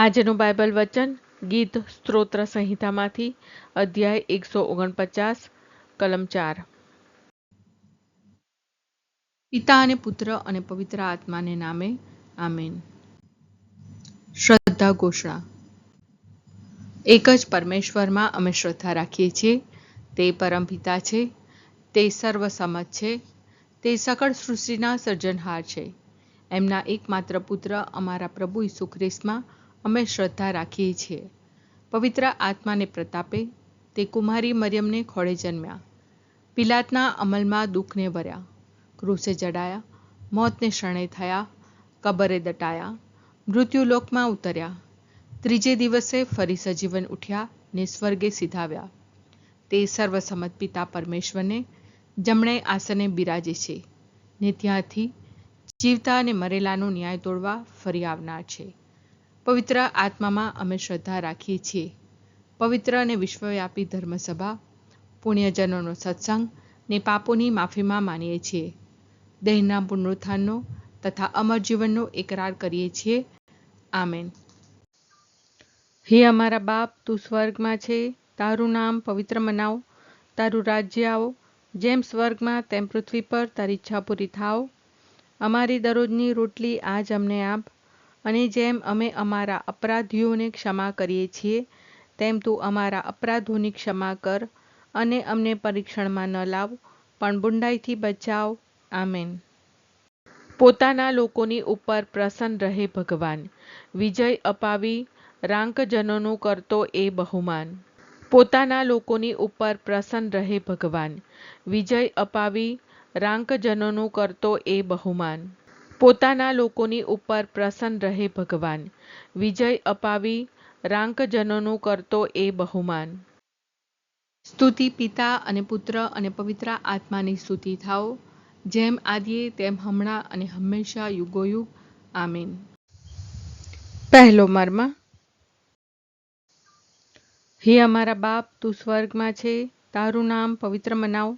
આજનું બાઇબલ વચન ગીત સ્ત્રોત્ર સંહિતામાંથી અધ્યાય 149 કલમ 4। પિતા અને પુત્ર અને પવિત્ર આત્માને નામે આમેન। શ્રદ્ધા ઘોષણા। એક જ પરમેશ્વરમાં અમે શ્રદ્ધા રાખીએ છીએ। તે પરમપિતા છે, તે સર્વસમત છે, તે સકળ સૃષ્ટિના સર્જનહાર છે। એમના એકમાત્ર પુત્ર અમારા પ્રભુ ઈસુ ખ્રિસ્તમાં અમે શ્રદ્ધા રાખીએ છીએ। પવિત્ર આત્માને પ્રતાપે તે કુમારી મરિયમને ખોળે જન્મ્યા, પિલાતના અમલમાં દુઃખને વર્યા, ક્રૂસે જડાયા, મોતને શરણે થયા, કબરે દટાયા, મૃત્યુલોકમાં ઉતર્યા, ત્રીજે દિવસે ફરી સજીવન ઉઠ્યા ને સ્વર્ગે સીધાવ્યા। તે સર્વસમત પિતા પરમેશ્વરને જમણે આસને બિરાજે છે ને ત્યાંથી જીવતા અને મરેલાનો ન્યાય તોડવા ફરી આવનાર છે। પવિત્ર આત્મામાં અમે શ્રદ્ધા રાખીએ છીએ। પવિત્ર અને વિશ્વવ્યાપી ધર્મસભા, પુણ્યજનોનો સત્સંગ ને પાપોની માફીમાં માનીએ છીએ। દેહના પુનરુત્થાનનો તથા અમર જીવનનો એકરાર કરીએ છીએ। આમેન। હે અમારા બાપ, તું સ્વર્ગમાં છે, તારું નામ પવિત્ર મનાવો, તારું રાજ્ય આવો, જેમ સ્વર્ગમાં તેમ પૃથ્વી પર તારી ઈચ્છા પૂરી થાવ। અમારી દરરોજની રોટલી આજ અમને આપ, અને જેમ અમે અમારા અપરાધીઓને ક્ષમા કરીએ છીએ તેમ તું અમારા અપરાધોની ક્ષમા કર, અને અમને પરીક્ષણમાં ન લાવ પણ બુંડાઈથી બચાવ। આમેન। પોતાના લોકોની ઉપર પ્રસન્ન રહે ભગવાન, વિજય અપાવી રાંકજનોનું કરતો એ બહુમાન। પોતાના લોકોની ઉપર પ્રસન્ન રહે ભગવાન, વિજય અપાવી રાંકજનોનું કરતો એ બહુમાન। પોતાના લોકોની ઉપર પ્રસન્ન રહે ભગવાન, વિજય અપાવી રાંકજનોનું કરતો એ બહુમાન। સ્તુતિ પિતા અને પુત્ર અને પવિત્ર આત્માની સ્તુતિ થાઓ, જેમ આદિએ તેમ હમણાં અને હંમેશા યુગોયુગ। આમીન। પહેલો મર્મ। હે અમારા બાપ, તું સ્વર્ગમાં છે, તારું નામ પવિત્ર મનાવો,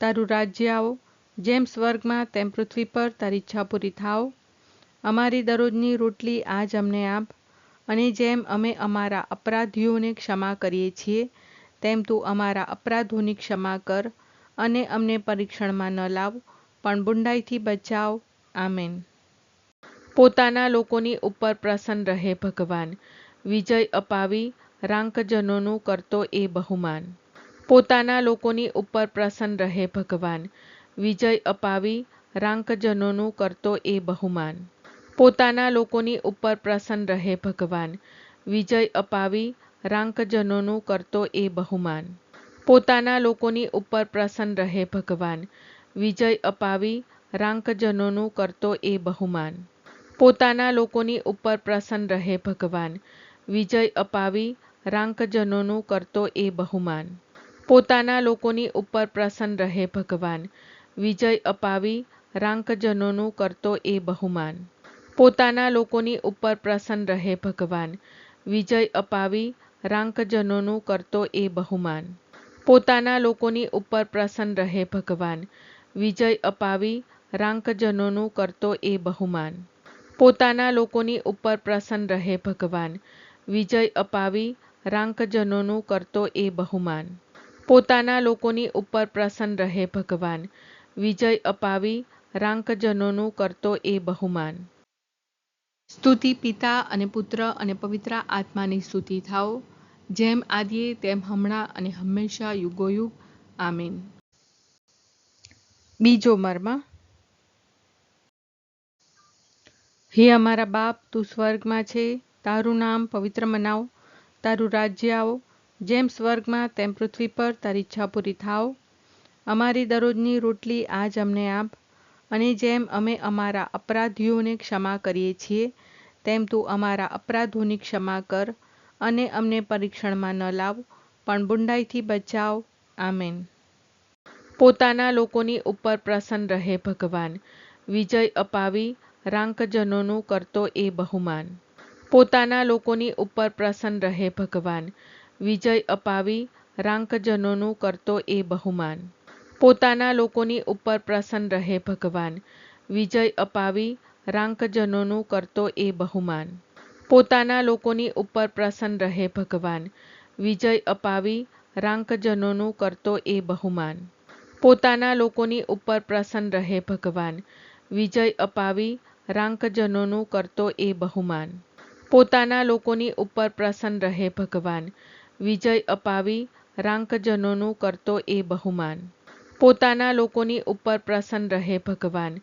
તારું રાજ્ય આવો, જેમ સ્વર્ગમાં તેમ પૃથ્વી પર તારી ઈચ્છા પૂરી થાવ। અમારી દરરોજની રોટલી આજ અમને આપ, અને જેમ અમે અમારા અપરાધીઓને ક્ષમા કરીએ છીએ તેમ તું અમારા અપરાધોની ક્ષમા કર, અને અમને પરીક્ષણમાં ન લાવ પણ બુંડાઈથી બચાવ। આમેન। પોતાના લોકોની ઉપર પ્રસન્ન રહે ભગવાન, વિજય અપાવી રાંકજનોનું કરતો એ બહુમાન। પોતાના લોકોની ઉપર પ્રસન્ન રહે ભગવાન, વિજય અપાવી રાંકજનોનું કરતો એ બહુમાન। પોતાના લોકોની ઉપર પ્રસન્ન રહે ભગવાન, વિજય અપાવી રાંકજનોનું કરતો એ બહુમાન। પોતાના લોકોની ઉપર પ્રસન્ન રહે ભગવાન, વિજય અપાવી રાંકજનોનું કરતો એ બહુમાન। પોતાના લોકોની ઉપર પ્રસન્ન રહે ભગવાન, વિજય અપાવી રાંકજનોનું કરતો એ બહુમાન। પોતાના લોકોની ઉપર પ્રસન્ન રહે ભગવાન, વિજય અપાવી રાંકજનોનું કરતો એ બહુમાન। પોતાના લોકોની ઉપર પ્રસન્ન રહે ભગવાન, વિજય અપાવી રાંકજનોનું કરતો એ બહુમાન। પોતાના લોકોની ઉપર પ્રસન્ન રહે ભગવાન, વિજય અપાવી રાંકજનોનું કરતો એ બહુમાન। પોતાના લોકોની ઉપર પ્રસન્ન રહે ભગવાન, વિજય અપાવી રાંકજનોનું કરતો એ બહુમાન। પોતાના લોકોની ઉપર પ્રસન્ન રહે ભગવાન, વિજય અપાવી રાંકજનોનું કરતો એ બહુમાન। સ્તુતિ પિતા અને પુત્ર અને પવિત્ર આત્માની સ્તુતિ થાઓ, જેમ આદિએ તેમ હમણાં અને હંમેશા યુગોયુગ। આમીન। બીજો મર્મ। હે અમારા બાપ, તું સ્વર્ગમાં છે, તારું નામ પવિત્ર મનાવો, તારું રાજ્ય આવો, જેમ સ્વર્ગમાં તેમ પૃથ્વી પર તારી ઈચ્છા પૂરી થાવ। અમારી દરરોજની રોટલી આજ અમને આપ, અને જેમ અમે અમારા અપરાધીઓને ક્ષમા કરીએ છીએ તેમ તું અમારા અપરાધોની ક્ષમા કર, અને અમને પરીક્ષણમાં ન લાવ પણ બુંડાઈથી બચાવ। આમેન। પોતાના લોકોની ઉપર પ્રસન્ન રહે ભગવાન, વિજય અપાવી રાંકજનોનું કરતો એ બહુમાન। પોતાના લોકોની ઉપર પ્રસન્ન રહે ભગવાન, વિજય અપાવી રાંકજનોનું કરતો એ બહુમાન। પોતાના લોકોની ઉપર પ્રસન્ન રહે ભગવાન, વિજય અપાવી રાંકજનોનું કરતો એ બહુમાન। પોતાના લોકોની ઉપર પ્રસન્ન રહે ભગવાન, વિજય અપાવી રાંકજનોનું કરતો એ બહુમાન. પોતાના લોકોની ઉપર પ્રસન્ન રહે ભગવાન, વિજય અપાવી રાંકજનોનું કરતો એ બહુમાન. પોતાના લોકોની ઉપર પ્રસન્ન રહે ભગવાન, વિજય અપાવી રાંકજનોનું કરતો એ બહુમાન. પોતાના લોકોની ઉપર પ્રસન્ન રહે ભગવાન,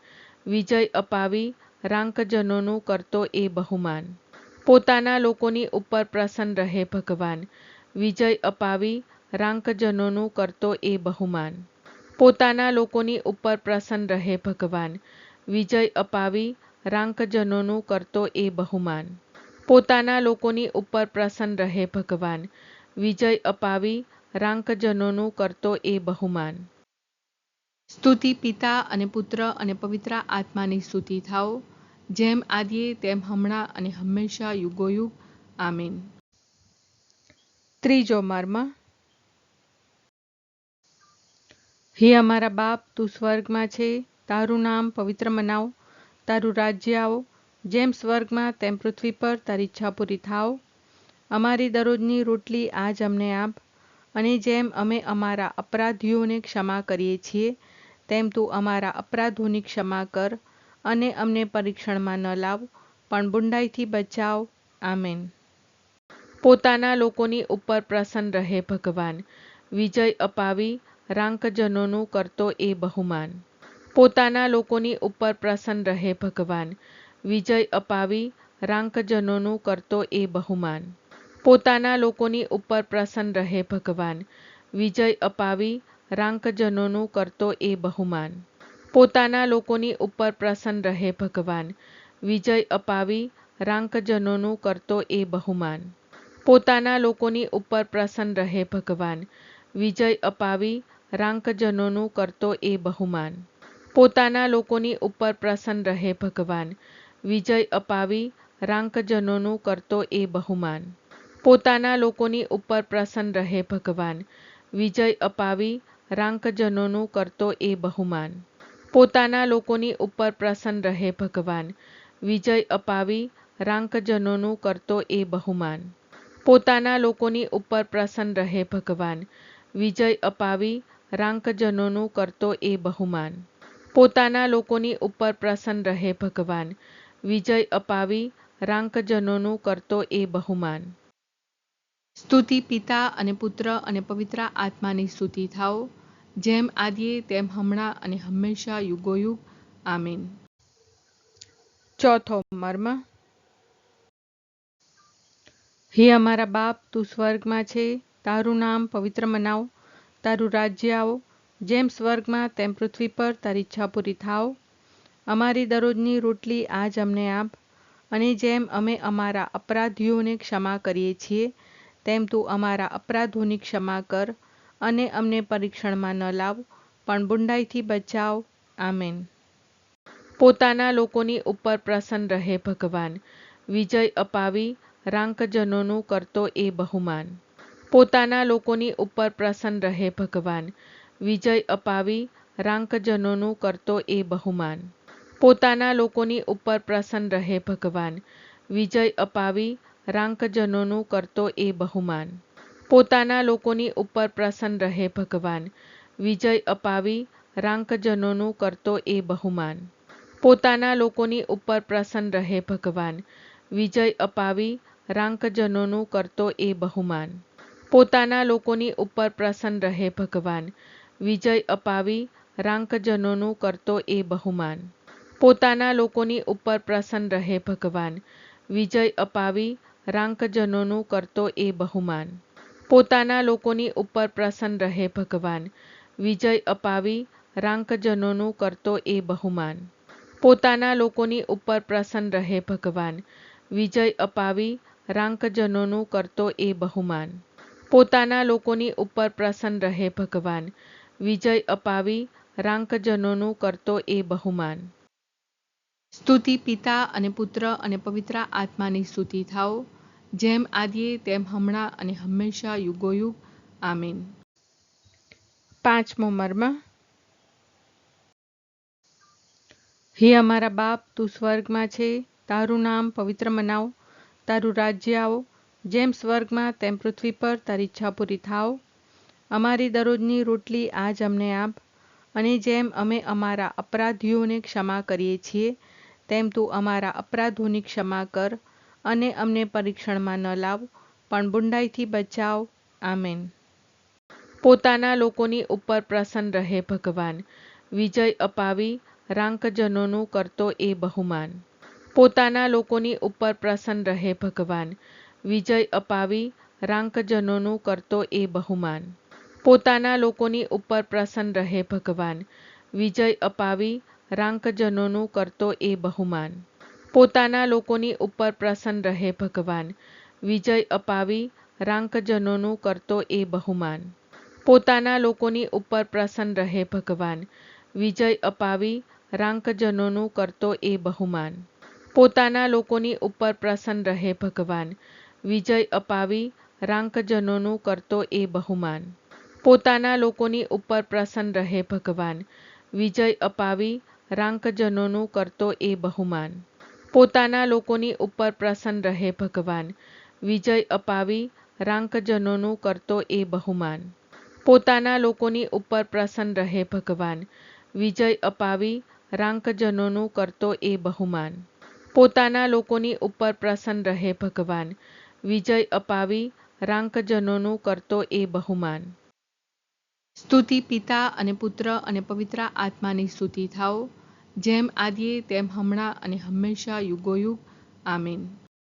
વિજય અપાવી રાંકજનોનું કરતો એ બહુમાન. પોતાના લોકોની ઉપર પ્રસન્ન રહે ભગવાન, વિજય અપાવી રાંકજનોનું કરતો એ બહુમાન. પોતાના લોકોની ઉપર પ્રસન્ન રહે ભગવાન, વિજય અપાવી રાંકજનોનું કરતો એ બહુમાન. પોતાના લોકોની ઉપર પ્રસન્ન રહે ભગવાન, વિજય અપાવી રાંકજનોનું કરતો એ બહુમાન. સ્તુતિ પિતા અને પુત્ર અને પવિત્ર આત્માની સ્તુતિ થાઓ, જેમ આદિએ તેમ હમણાં અને હંમેશા યુગોયુગ. આમીન. ત્રીજો મર્મ. હે અમારા બાપ, તું સ્વર્ગમાં છે, તારું નામ પવિત્ર મનાવ, તારું રાજ્ય આવો, જેમ સ્વર્ગમાં તેમ પૃથ્વી પર તારી ઈચ્છા પૂરી થાવ. અમારી દરરોજની રોટલી આજ અમને આપ, અને જેમ અમે અમારા અપરાધીઓને ક્ષમા કરીએ છીએ, તેમ તું અમારા અપરાધોની ક્ષમા કર, અને અમને પરીક્ષણમાં ન લાવ, પણ બુંડાઈથી બચાવ. આમેન. પોતાના લોકોની ઉપર પ્રસન્ન રહે ભગવાન, વિજય અપાવી રાંકજનોનું કરતો એ બહુમાન. પોતાના લોકોની ઉપર પ્રસન્ન રહે ભગવાન, વિજય અપાવી રાંકજનોનું કરતો એ બહુમાન. પોતાના લોકોની ઉપર પ્રસન્ન રહે ભગવાન, વિજય અપાવી રાંકજનોનું કરતો એ બહુમાન. પોતાના લોકોની ઉપર પ્રસન્ન રહે ભગવાન, વિજય અપાવી રાંકજનોનું કરતો એ બહુમાન. પોતાના લોકોની ઉપર પ્રસન્ન રહે ભગવાન, વિજય અપાવી રાંકજનોનું કરતો એ બહુમાન. પોતાના લોકોની ઉપર પ્રસન્ન રહે ભગવાન, વિજય અપાવી રાંકજનોનું કરતો એ બહુમાન. પોતાના લોકોની ઉપર પ્રસન્ન રહે ભગવાન, વિજય અપાવી રાંકજનોનું કરતો એ બહુમાન. પોતાના લોકોની ઉપર પ્રસન્ન રહે ભગવાન, વિજય અપાવી રાંકજનોનું કરતો એ બહુમાન. પોતાના લોકોની ઉપર પ્રસન્ન રહે ભગવાન, વિજય અપાવી રાંકજનોનું કરતો એ બહુમાન. પોતાના લોકોની ઉપર પ્રસન્ન રહે ભગવાન, વિજય અપાવી રાંકજનોનું કરતો એ બહુમાન. સ્તુતિ પિતા અને પુત્ર અને પવિત્ર આત્માની સ્તુતિ થાઓ, જેમ આદિએ તેમ હમણાં અને હંમેશા યુગોયુગ. આમીન. ચોથો મર્મ. હે અમારા બાપ, તું સ્વર્ગમાં છે, તારું નામ પવિત્ર મનાવ, તારું રાજ્ય આવો, જેમ સ્વર્ગમાં તેમ પૃથ્વી પર તારી ઈચ્છા પૂરી થાવ. અમારી દરરોજની રોટલી આજ અમને આપ, અને જેમ અમે અમારા અપરાધીઓને ક્ષમા કરીએ છીએ, તેમ તું અમારા અપરાધોની ક્ષમા કર, અને અમને પરીક્ષણમાં ન લાવ, પણ બુંડાઈથી બચાવ. આમેન. પોતાના લોકોની ઉપર પ્રસન્ન રહે ભગવાન, વિજય અપાવી રાંકજનોનું કરતો એ બહુમાન. પોતાના લોકોની ઉપર પ્રસન્ન રહે ભગવાન, વિજય અપાવી રાંકજનોનું કરતો એ બહુમાન. પોતાના લોકોની ઉપર પ્રસન્ન રહે ભગવાન, વિજય અપાવી રાંકજનોનું કરતો એ બહુમાન. પોતાના લોકોની ઉપર પ્રસન્ન રહે ભગવાન, વિજય અપાવી રાંકજનોનું કરતો એ બહુમાન. પોતાના લોકોની ઉપર પ્રસન્ન રહે ભગવાન, વિજય અપાવી રાંકજનોનું કરતો એ બહુમાન. પોતાના લોકોની ઉપર પ્રસન્ન રહે ભગવાન, વિજય અપાવી રાંકજનોનું કરતો એ બહુમાન. પોતાના લોકોની ઉપર પ્રસન્ન રહે ભગવાન, વિજય અપાવી રાંકજનોનું કરતો એ બહુમાન. પોતાના લોકોની ઉપર પ્રસન્ન રહે ભગવાન, વિજય અપાવી રાંકજનોનું કરતો એ બહુમાન. પોતાના લોકોની ઉપર પ્રસન્ન રહે ભગવાન, વિજય અપાવી રાંકજનોનું કરતો એ બહુમાન. પોતાના લોકોની ઉપર પ્રસન્ન રહે ભગવાન, વિજય અપાવી રાંકજનોનું કરતો એ બહુમાન. સ્તુતિ પિતા અને પુત્ર અને પવિત્ર આત્માની સ્તુતિ થાઓ, જેમ આદિએ તેમ હમણાં અને હંમેશા યુગોયુગ. આમીન. પાંચમો મર્મ. હે અમારા બાપ, તું સ્વર્ગમાં છે, તારું નામ પવિત્ર મનાવ, તારું રાજ્ય આવો, જેમ સ્વર્ગમાં તેમ પૃથ્વી પર તારી ઈચ્છા પૂરી થાઓ. અમારી દરરોજની રોટલી આજ અમને આપ, અને જેમ અમે અમારા અપરાધીઓને ક્ષમા કરીએ છીએ તેમ તું અમારા અપરાધોની ક્ષમા કર, અને અમને પરીક્ષણમાં ન લાવ, પણ બુંડાઈથી બચાવ. આમેન. પોતાના લોકોની ઉપર પ્રસન્ન રહે ભગવાન, વિજય અપાવી રાંકજનોનું કરતો એ બહુમાન. પોતાના લોકોની ઉપર પ્રસન્ન રહે ભગવાન, વિજય અપાવી રાંકજનોનું કરતો એ બહુમાન. પોતાના લોકોની ઉપર પ્રસન્ન રહે ભગવાન, વિજય અપાવી રાંકજનોનું કરતો એ બહુમાન. પોતાના લોકોની ઉપર પ્રસન્ન રહે ભગવાન, વિજય અપાવી રાંકજનોનું કરતો એ બહુમાન. પોતાના લોકોની ઉપર પ્રસન્ન રહે ભગવાન, વિજય અપાવી રાંકજનોનું કરતો એ બહુમાન. પોતાના લોકોની ઉપર પ્રસન્ન રહે ભગવાન, વિજય અપાવી રાંકજનોનું કરતો એ બહુમાન. પોતાના લોકોની ઉપર પ્રસન્ન રહે ભગવાન, વિજય અપાવી રાંકજનોનું કરતો એ બહુમાન. પોતાના લોકોની ઉપર પ્રસન્ન રહે ભગવાન, વિજય અપાવી રાંકજનોનું કરતો એ બહુમાન. પોતાના લોકોની ઉપર પ્રસન્ન રહે ભગવાન, વિજય અપાવી રાંકજનોનું કરતો એ બહુમાન. પોતાના લોકોની ઉપર પ્રસન્ન રહે ભગવાન, વિજય અપાવી રાંકજનોનું કરતો એ બહુમાન. સ્તુતિ પિતા અને પુત્ર અને પવિત્ર આત્માની સ્તુતિ થાઓ, જેમ આદિએ તેમ હમણાં અને હંમેશા યુગોયુગ. આમીન.